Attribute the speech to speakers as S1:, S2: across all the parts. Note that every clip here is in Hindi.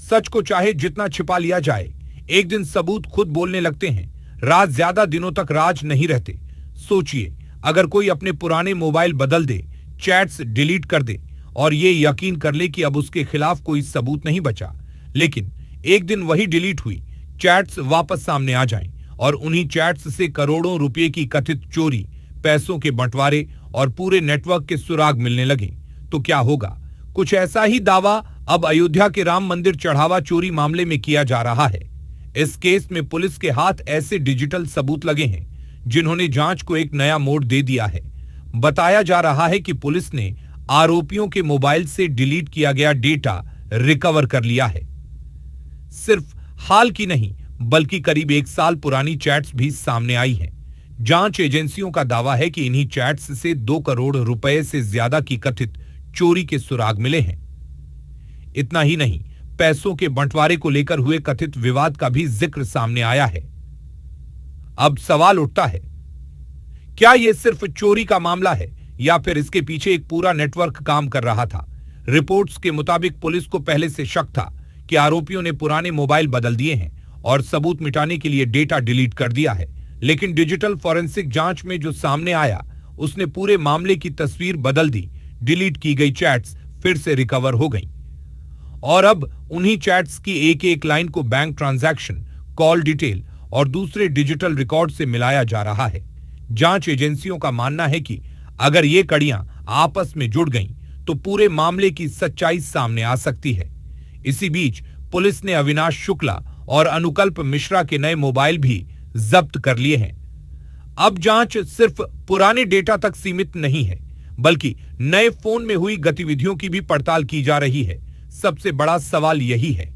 S1: सच को चाहे जितना छिपा लिया जाए, एक दिन सबूत खुद बोलने लगते हैं। राज ज्यादा दिनों तक राज नहीं रहते। सोचिए, अगर कोई अपने पुराने मोबाइल बदल दे, चैट्स डिलीट कर दे और ये यकीन कर ले कि अब उसके खिलाफ कोई सबूत नहीं बचा, लेकिन एक दिन वही डिलीट हुई चैट्स वापस सामने आ जाएं और उन्हीं चैट्स से करोड़ों रुपए की कथित चोरी, पैसों के बंटवारे और पूरे नेटवर्क के सुराग मिलने लगे, तो क्या होगा? कुछ ऐसा ही दावा अब अयोध्या के राम मंदिर चढ़ावा चोरी मामले में किया जा रहा है। इस केस में पुलिस के हाथ ऐसे डिजिटल सबूत लगे हैं जिन्होंने जांच को एक नया मोड़ दे दिया है। बताया जा रहा है कि पुलिस ने आरोपियों के मोबाइल से डिलीट किया गया डेटा रिकवर कर लिया है। सिर्फ हाल की नहीं, बल्कि करीब 1 साल पुरानी चैट्स भी सामने आई हैं। जांच एजेंसियों का दावा है कि इन्हीं चैट्स से 2 करोड़ रुपए से ज्यादा की कथित चोरी के सुराग मिले हैं। इतना ही नहीं, पैसों के बंटवारे को लेकर हुए कथित विवाद का भी जिक्र सामने आया है। अब सवाल उठता है, क्या यह सिर्फ चोरी का मामला है या फिर इसके पीछे एक पूरा नेटवर्क काम कर रहा था? रिपोर्ट्स के मुताबिक पुलिस को पहले से शक था कि आरोपियों ने पुराने मोबाइल बदल दिए हैं और सबूत मिटाने के लिए डेटा डिलीट कर दिया है, लेकिन डिजिटल फॉरेंसिक जांच में जो सामने आया उसने पूरे मामले की तस्वीर बदल दी। डिलीट की गई चैट्स फिर से रिकवर हो गईं और अब उन्हीं चैट्स की एक एक लाइन को बैंक ट्रांजैक्शन, कॉल डिटेल और दूसरे डिजिटल रिकॉर्ड से मिलाया जा रहा है। जांच एजेंसियों का मानना है कि अगर ये कड़ियां आपस में जुड़ गईं तो पूरे मामले की सच्चाई सामने आ सकती है। इसी बीच पुलिस ने अविनाश शुक्ला और अनुकल्प मिश्रा के नए मोबाइल भी जब्त कर लिए हैं। अब जांच सिर्फ पुराने डेटा तक सीमित नहीं है, बल्कि नए फोन में हुई गतिविधियों की भी पड़ताल की जा रही है। सबसे बड़ा सवाल यही है,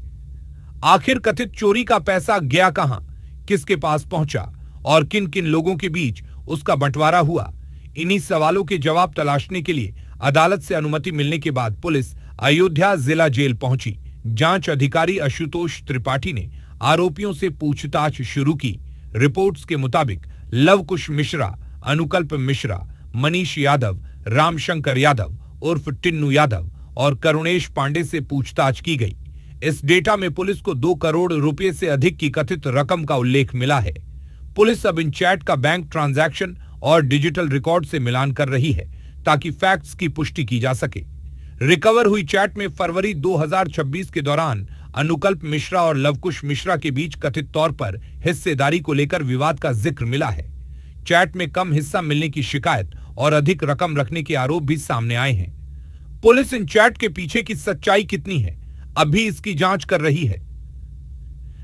S1: आखिर कथित चोरी का पैसा गया कहां, किसके पास पहुंचा और किन किन लोगों के बीच उसका बंटवारा हुआ? इन्हीं सवालों के जवाब तलाशने के लिए अदालत से अनुमति मिलने के बाद पुलिस अयोध्या जिला जेल पहुंची। जांच अधिकारी आशुतोष त्रिपाठी ने आरोपियों से पूछताछ शुरू की। रिपोर्ट्स के मुताबिक लवकुश मिश्रा, अनुकल्प मिश्रा, मनीष यादव, रामशंकर यादव उर्फ टिन्नू यादव और करुणेश पांडे से पूछताछ की गई। इस डेटा में पुलिस को 2 करोड़ रुपए से अधिक की कथित रकम का उल्लेख मिला है। पुलिस अब इन चैट का बैंक ट्रांजैक्शन और डिजिटल रिकॉर्ड से मिलान कर रही है ताकि फैक्ट्स की पुष्टि की जा सके। रिकवर हुई चैट में फरवरी 2026 के दौरान अनुकल्प मिश्रा और लवकुश मिश्रा के बीच कथित तौर पर हिस्सेदारी को लेकर विवाद का जिक्र मिला है। चैट में कम हिस्सा मिलने की शिकायत और अधिक रकम रखने के आरोप भी सामने आए हैं। पुलिस इन चैट के पीछे की सच्चाई कितनी है, अभी इसकी जांच कर रही है।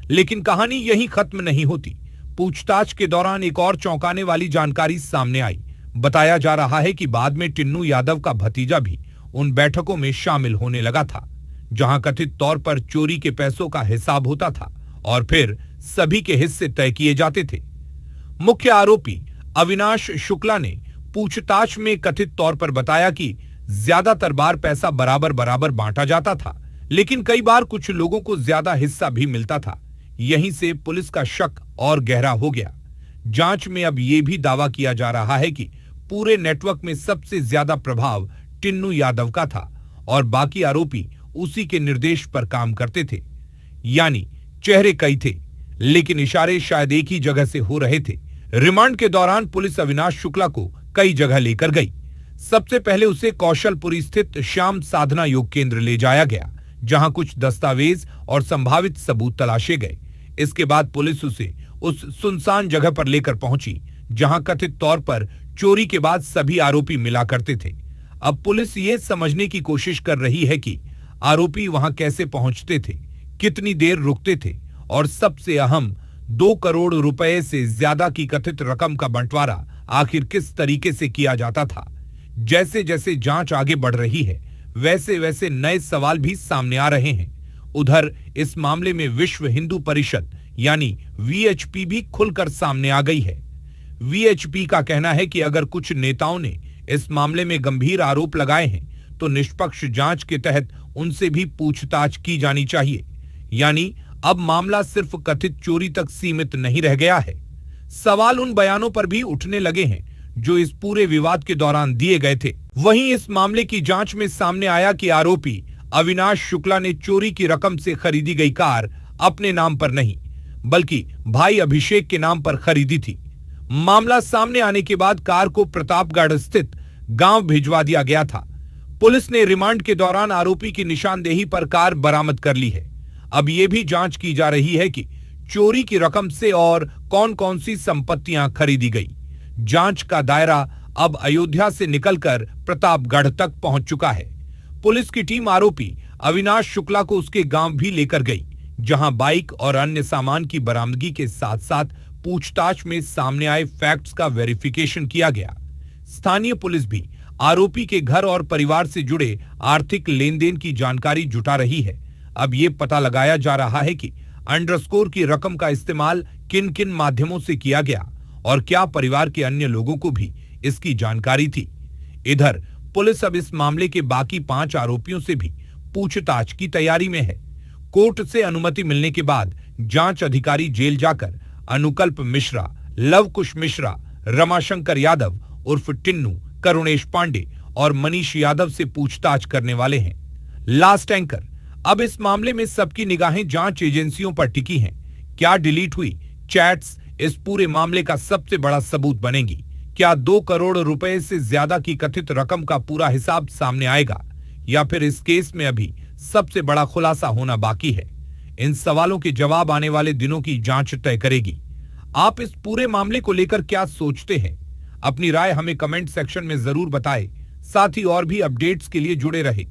S1: लेकिन कहानी यहीं खत्म नहीं होती। पूछताछ के दौरान एक और चौंकाने वाली जानकारी सामने आई। बताया जा रहा है कि बाद में टिन्नू यादव का भतीजा भी उन बैठकों में शामिल होने लगा था, जहां कथित तौर पर चोरी के पैसों का हिसाब होता था और फिर सभी के हिस्से तय किए जाते थे। मुख्य आरोपी अविनाश शुक्ला ने पूछताछ में कथित तौर पर बताया कि ज्यादातर बार पैसा बराबर बराबर बांटा जाता था, लेकिन कई बार कुछ लोगों को ज्यादा हिस्सा भी मिलता था। यहीं से पुलिस का शक और गहरा हो गया। जांच में अब यह भी दावा किया जा रहा है कि पूरे नेटवर्क में सबसे ज्यादा प्रभाव टिन्नू यादव का था और बाकी आरोपी उसी के निर्देश पर काम करते थे। यानी चेहरे कई थे, लेकिन इशारे शायद एक ही जगह से हो रहे थे। रिमांड के दौरान पुलिस अविनाश शुक्ला को कई जगह लेकर गई। सबसे पहले उसे कौशलपुरी स्थित श्याम साधना योग केंद्र ले जाया गया, जहां कुछ दस्तावेज और संभावित सबूत तलाशे गए। इसके बाद पुलिस उसे उस सुनसान जगह पर लेकर पहुंची जहां कथित तौर पर चोरी के बाद सभी आरोपी मिला करते थे। अब पुलिस ये समझने की कोशिश कर रही है कि आरोपी वहां कैसे पहुंचते थे, कितनी देर रुकते थे और सबसे अहम 2 करोड़ रुपए से ज्यादा की कथित रकम का बंटवारा आखिर किस तरीके से किया जाता था। जैसे जैसे जांच आगे बढ़ रही है, वैसे वैसे नए सवाल भी सामने आ रहे हैं। उधर इस मामले में विश्व हिंदू परिषद यानी वीएचपी भी खुलकर सामने आ गई है। वीएचपी का कहना है कि अगर कुछ नेताओं ने इस मामले में गंभीर आरोप लगाए हैं तो निष्पक्ष जांच के तहत उनसे भी पूछताछ की जानी चाहिए। यानी अब मामला सिर्फ कथित चोरी तक सीमित नहीं रह गया है। सवाल उन बयानों पर भी उठने लगे हैं जो इस पूरे विवाद के दौरान दिए गए थे। वहीं इस मामले की जांच में सामने आया कि आरोपी अविनाश शुक्ला ने चोरी की रकम से खरीदी गई कार अपने नाम पर नहीं, बल्कि भाई अभिषेक के नाम पर खरीदी थी। मामला सामने आने के बाद कार को प्रतापगढ़ स्थित गांव भिजवा दिया गया था। पुलिस ने रिमांड के दौरान आरोपी की निशानदेही पर कार बरामद कर ली है। अब यह भी जांच की जा रही है कि चोरी की रकम से और कौन कौन सी संपत्तियां खरीदी गई। जांच का दायरा अब अयोध्या से निकलकर प्रतापगढ़ तक पहुंच चुका है। पुलिस की टीम आरोपी अविनाश शुक्ला को उसके गांव भी लेकर गई, जहां बाइक और अन्य सामान की बरामदगी के साथ साथ पूछताछ में सामने आए फैक्ट्स का वेरिफिकेशन किया गया। स्थानीय पुलिस भी आरोपी के घर और परिवार से जुड़े आर्थिक लेन देन की जानकारी जुटा रही है। अब ये पता लगाया जा रहा है कि अंडरस्कोर की रकम का इस्तेमाल किन किन माध्यमों से किया गया और क्या परिवार के अन्य लोगों को भी इसकी जानकारी थी। इधर पुलिस अब इस मामले के बाकी 5 आरोपियों से भी पूछताछ की तैयारी में है। कोर्ट से अनुमति मिलने के बाद जांच अधिकारी जेल जाकर अनुकल्प मिश्रा, लवकुश मिश्रा, रमाशंकर यादव उर्फ टिन्नू, करुणेश पांडे और मनीष यादव से पूछताछ करने वाले हैं। लास्ट एंकर, अब इस मामले में सबकी निगाहें जांच एजेंसियों पर टिकी हैं। क्या डिलीट हुई चैट्स इस पूरे मामले का सबसे बड़ा सबूत बनेंगी? क्या 2 करोड़ रुपए से ज्यादा की कथित रकम का पूरा हिसाब सामने आएगा, या फिर इस केस में अभी सबसे बड़ा खुलासा होना बाकी है? इन सवालों के जवाब आने वाले दिनों की जांच तय करेगी। आप इस पूरे मामले को लेकर क्या सोचते हैं? अपनी राय हमें कमेंट सेक्शन में जरूर बताएं। साथ ही और भी अपडेट्स के लिए जुड़े रहें।